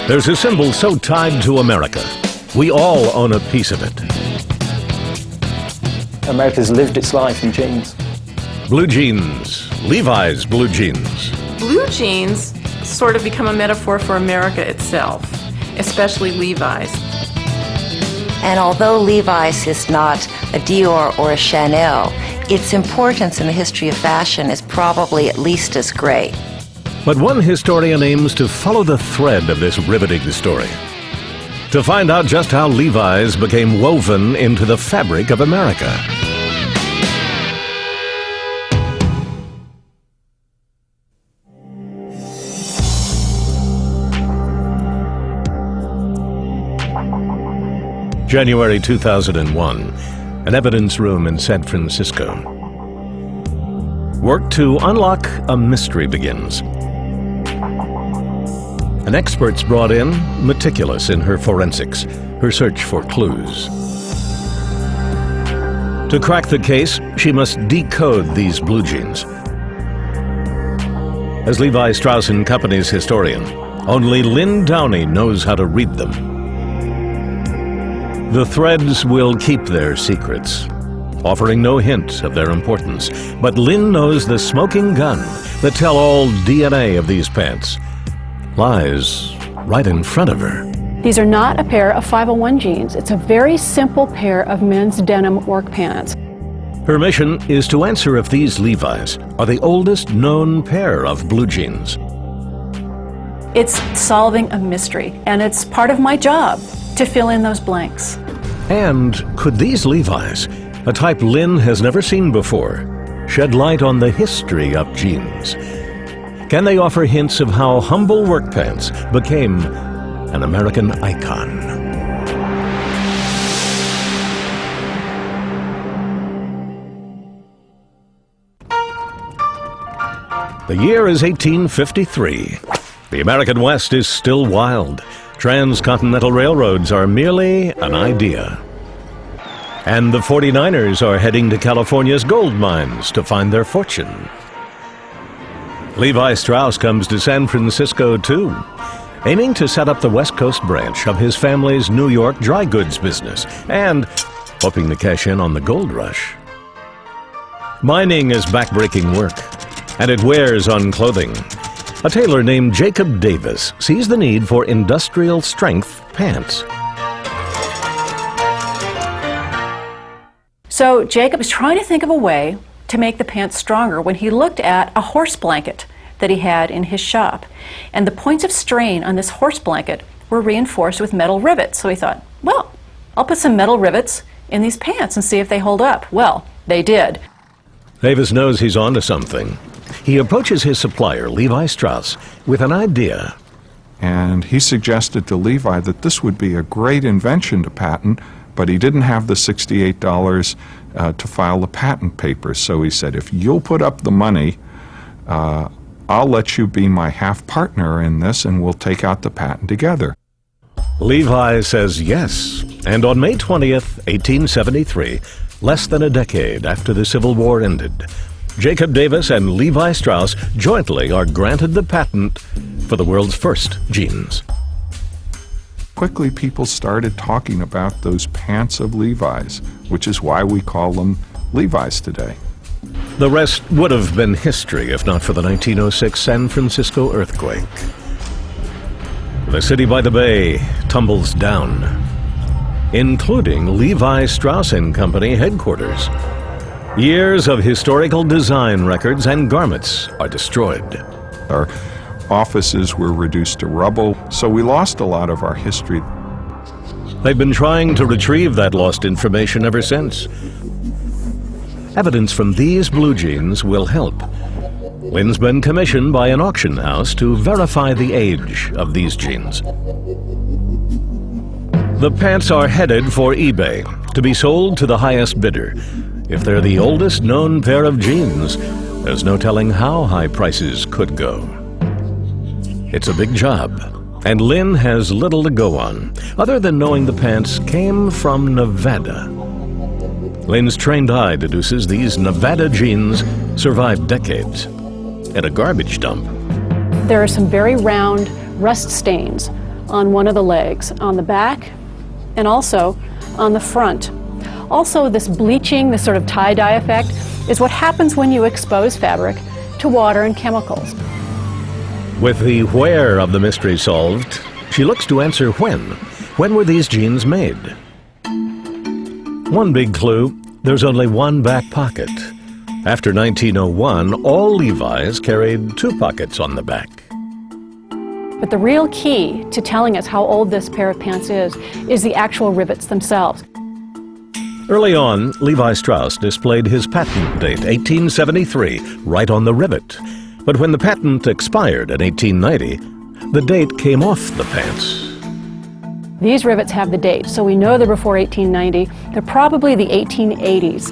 There's a symbol so tied to America. We all own a piece of it. America's lived its life in jeans. Blue jeans. Levi's blue jeans. Blue jeans sort of become a metaphor for America itself, especially Levi's. And although Levi's is not a Dior or a Chanel, its importance in the history of fashion is probably at least as great. But one historian aims to follow the thread of this riveting story, to find out just how Levi's became woven into the fabric of America. January 2001, an evidence room in San Francisco. Work to unlock a mystery begins. An expert's brought in, meticulous in her forensics, her search for clues. To crack the case, she must decode these blue jeans. As Levi Strauss & Company's historian, only Lynn Downey knows how to read them. The threads will keep their secrets, offering no hint of their importance. But Lynn knows the smoking gun, the tell-all DNA of these pants, lies right in front of her. These are not a pair of 501 jeans. It's a very simple pair of men's denim work pants. Her mission is to answer if these Levi's are the oldest known pair of blue jeans. It's solving a mystery, and it's part of my job to fill in those blanks. And could these Levi's, a type Lynn has never seen before, shed light on the history of jeans? Can they offer hints of how humble work pants became an American icon? The year is 1853. The American West is still wild. Transcontinental railroads are merely an idea. And the 49ers are heading to California's gold mines to find their fortune. Levi Strauss comes to San Francisco too, aiming to set up the West Coast branch of his family's New York dry goods business and hoping to cash in on the gold rush. Mining is backbreaking work, and it wears on clothing. A tailor named Jacob Davis sees the need for industrial strength pants. So Jacob is trying to think of a way to make the pants stronger when he looked at a horse blanket that he had in his shop. And the points of strain on this horse blanket were reinforced with metal rivets. So he thought, well, I'll put some metal rivets in these pants and see if they hold up. Well, they did. Davis knows he's onto something. He approaches his supplier, Levi Strauss, with an idea. And he suggested to Levi that this would be a great invention to patent, but he didn't have the $68 to file the patent papers. So he said, if you'll put up the money, I'll let you be my half partner in this and we'll take out the patent together. Levi says yes, and on May 20th, 1873, less than a decade after the Civil War ended, Jacob Davis and Levi Strauss jointly are granted the patent for the world's first jeans. Quickly, people started talking about those pants of Levi's, which is why we call them Levi's today. The rest would have been history if not for the 1906 San Francisco earthquake. The city by the bay tumbles down, including Levi Strauss & Company headquarters. Years of historical design records and garments are destroyed. Our offices were reduced to rubble, so we lost a lot of our history. They've been trying to retrieve that lost information ever since. Evidence from these blue jeans will help. Lynn's been commissioned by an auction house to verify the age of these jeans. The pants are headed for eBay to be sold to the highest bidder. If they're the oldest known pair of jeans, there's no telling how high prices could go. It's a big job, and Lynn has little to go on, other than knowing the pants came from Nevada. Lynn's trained eye deduces these Nevada jeans survived decades at a garbage dump. There are some very round rust stains on one of the legs, on the back, and also on the front. Also, this bleaching, this sort of tie-dye effect, is what happens when you expose fabric to water and chemicals. With the where of the mystery solved, she looks to answer when. When were these jeans made? One big clue, there's only one back pocket. After 1901, all Levi's carried two pockets on the back. But the real key to telling us how old this pair of pants is the actual rivets themselves. Early on, Levi Strauss displayed his patent date, 1873, right on the rivet. But when the patent expired in 1890, the date came off the pants. These rivets have the date, so we know they're before 1890. They're probably the 1880s.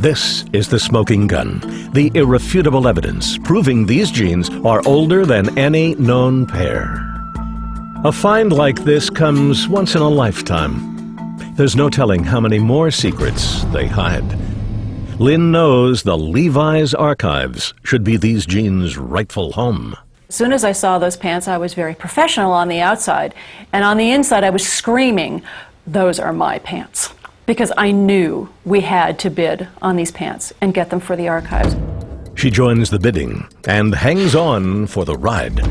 This is the smoking gun, the irrefutable evidence proving these jeans are older than any known pair. A find like this comes once in a lifetime. There's no telling how many more secrets they hide. Lynn knows the Levi's archives should be these jeans' rightful home. As soon as I saw those pants, I was very professional on the outside, and on the inside I was screaming, "Those are my pants." Because I knew we had to bid on these pants and get them for the archives. She joins the bidding and hangs on for the ride.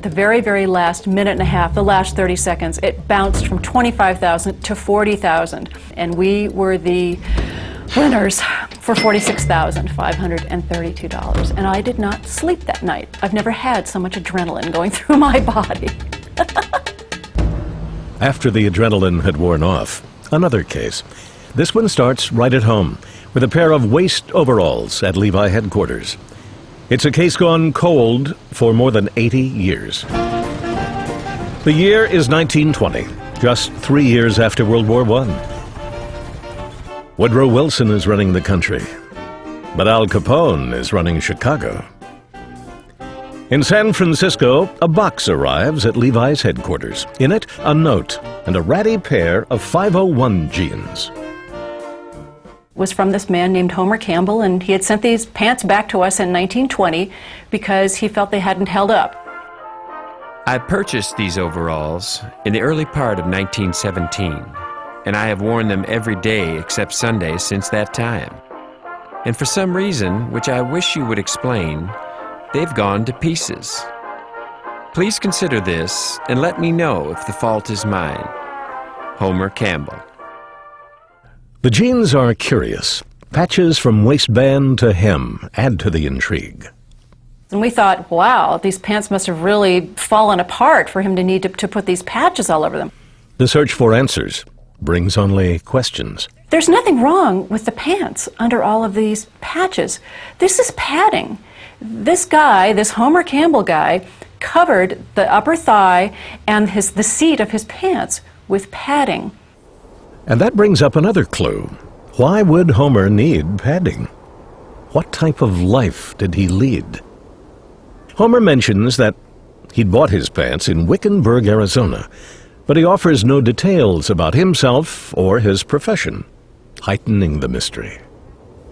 The very, very last minute and a half, the last 30 seconds, it bounced from $25,000 to $40,000, and we were the winners for $46,532. And I did not sleep that night. I've never had so much adrenaline going through my body. After the adrenaline had worn off, another case. This one starts right at home, with a pair of waist overalls at Levi headquarters. It's a case gone cold for more than 80 years. The year is 1920, just 3 years after World War I. Woodrow Wilson is running the country, but Al Capone is running Chicago. In San Francisco, a box arrives at Levi's headquarters. In it, a note and a ratty pair of 501 jeans. Was from this man named Homer Campbell, and he had sent these pants back to us in 1920 because he felt they hadn't held up. I purchased these overalls in the early part of 1917, and I have worn them every day except Sundays since that time. And for some reason, which I wish you would explain, they've gone to pieces. Please consider this and let me know if the fault is mine. Homer Campbell. The jeans are curious. Patches from waistband to hem add to the intrigue. And we thought, wow, these pants must have really fallen apart for him to need to put these patches all over them. The search for answers brings only questions. There's nothing wrong with the pants under all of these patches. This is padding. This guy, this Homer Campbell guy, covered the upper thigh and the seat of his pants with padding. And that brings up another clue. Why would Homer need padding? What type of life did he lead? Homer mentions that he'd bought his pants in Wickenburg, Arizona, but he offers no details about himself or his profession, heightening the mystery.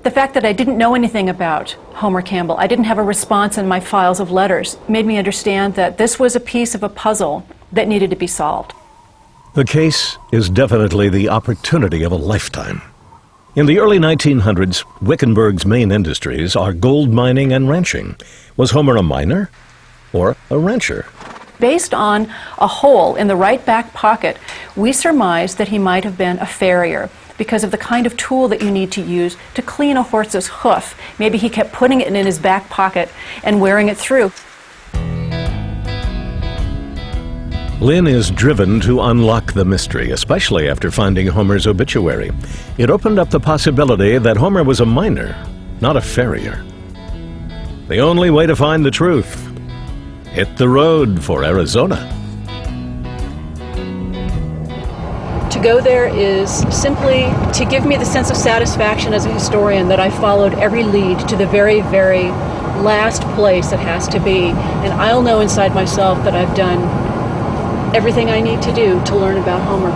The fact that I didn't know anything about Homer Campbell, I didn't have a response in my files of letters, made me understand that this was a piece of a puzzle that needed to be solved. The case is definitely the opportunity of a lifetime. In the early 1900s, Wickenburg's main industries are gold mining and ranching. Was Homer a miner or a rancher? Based on a hole in the right back pocket, we surmised that he might have been a farrier because of the kind of tool that you need to use to clean a horse's hoof. Maybe he kept putting it in his back pocket and wearing it through. Lynn is driven to unlock the mystery, especially after finding Homer's obituary. It opened up the possibility that Homer was a miner, not a farrier. The only way to find the truth: hit the road for Arizona. To go there is simply to give me the sense of satisfaction as a historian that I followed every lead to the very, very last place it has to be. And I'll know inside myself that I've done everything I need to do to learn about Homer.